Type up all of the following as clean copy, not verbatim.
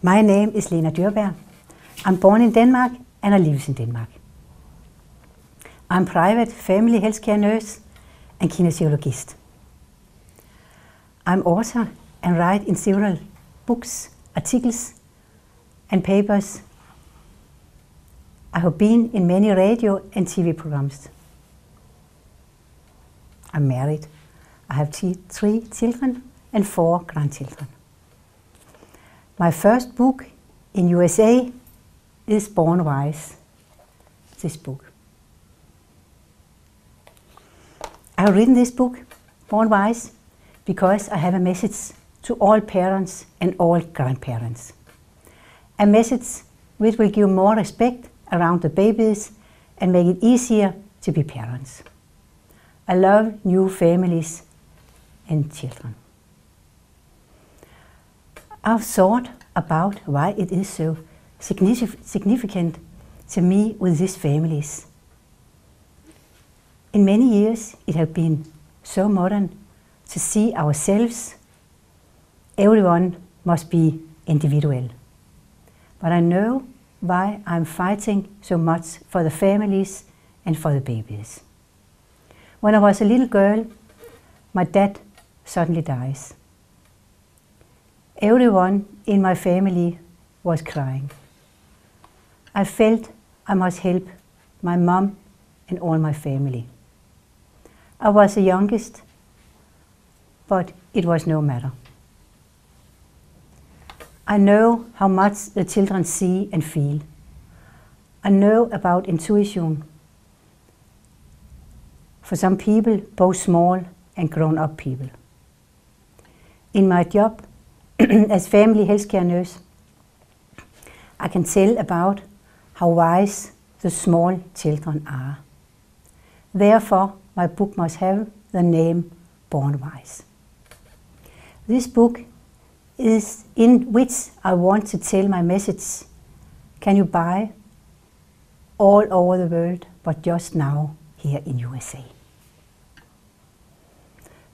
My name is Lena Dyrberg. I'm born in Denmark and I live in Denmark. I'm private family healthcare nurse and kinesiologist. I'm author and write in several books, articles and papers. I have been in many radio and TV programs. I'm married. I have 3 children and 4 grandchildren. My first book in USA is Born Wise, this book. I have written this book, Born Wise, because I have a message to all parents and all grandparents. A message which will give more respect around the babies and make it easier to be parents. I love new families and children. I've thought about why it is so significant to me with these families. In many years it has been so modern to see ourselves. Everyone must be individual. But I know why I'm fighting so much for the families and for the babies. When I was a little girl, my dad suddenly dies. Everyone in my family was crying. I felt I must help my mom and all my family. I was the youngest, but it was no matter. I know how much the children see and feel. I know about intuition. For some people, both small and grown-up people. In my job as family healthcare nurse, I can tell about how wise the small children are. Therefore, my book must have the name Born Wise. This book is in which I want to tell my message. Can you buy all over the world, but just now here in USA?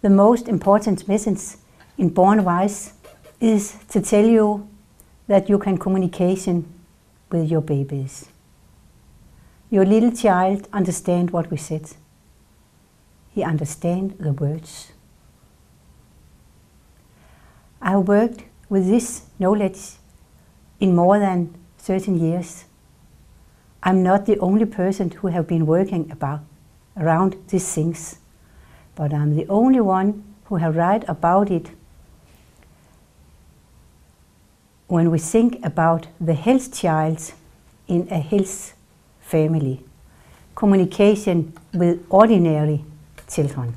The most important message in Born Wise is to tell you that you can communication with your babies. Your little child understands what we said. He understands the words. I have worked with this knowledge in more than 13 years. I'm not the only person who have been working around these things, but I'm the only one who have write about it. When we think about the health child in a health family, communication with ordinary children.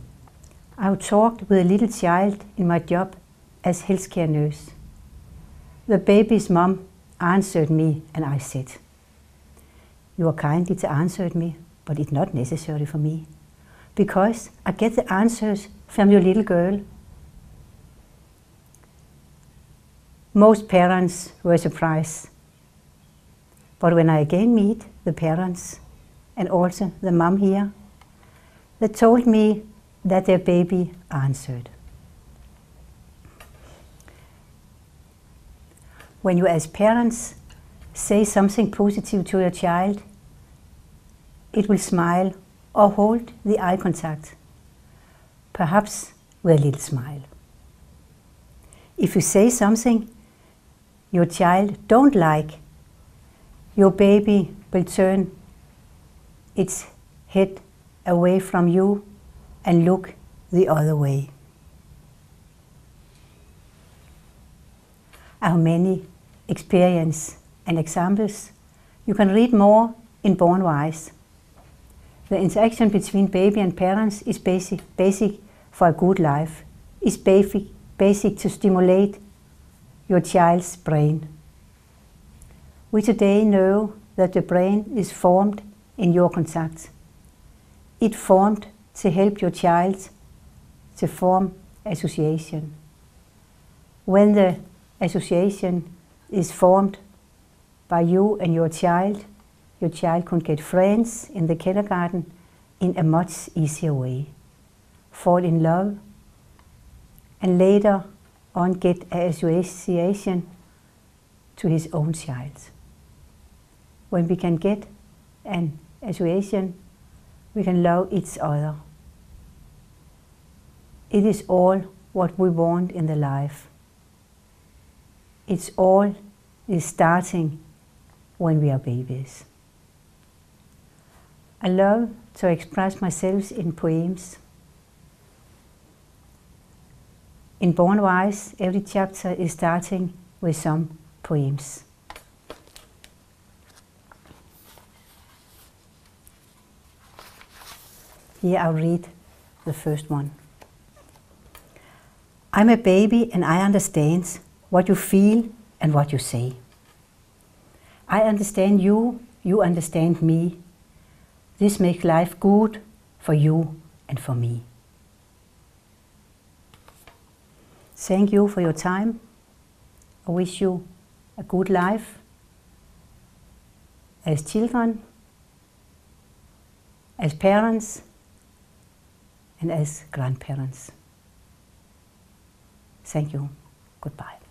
I've talked with a little child in my job as healthcare nurse. The baby's mom answered me and I said, "You are kindly to answer me, but it's not necessary for me, because I get the answers from your little girl." Most parents were surprised. But when I again meet the parents and also the mom here, they told me that their baby answered. When you as parents say something positive to your child, it will smile or hold the eye contact, perhaps with a little smile. If you say something your child don't like, your baby will turn its head away from you and look the other way. I have many experience and examples. You can read more in Born Wise. The interaction between baby and parents is basic for a good life. It's basic to stimulate your child's brain. We today know that the brain is formed in your contact. It formed to help your child to form association. When the association is formed by you and your child can get friends in the kindergarten in a much easier way, fall in love, and later on get an association to his own child. When we can get an association, we can love each other. It is all what we want in the life. It's all is starting when we are babies. I love to express myself in poems. In Born Wise, every chapter is starting with some poems. Here I'll read the first one. I'm a baby and I understand what you feel and what you say. I understand you, you understand me. This makes life good for you and for me. Thank you for your time. I wish you a good life as children, as parents, and as grandparents. Thank you. Goodbye.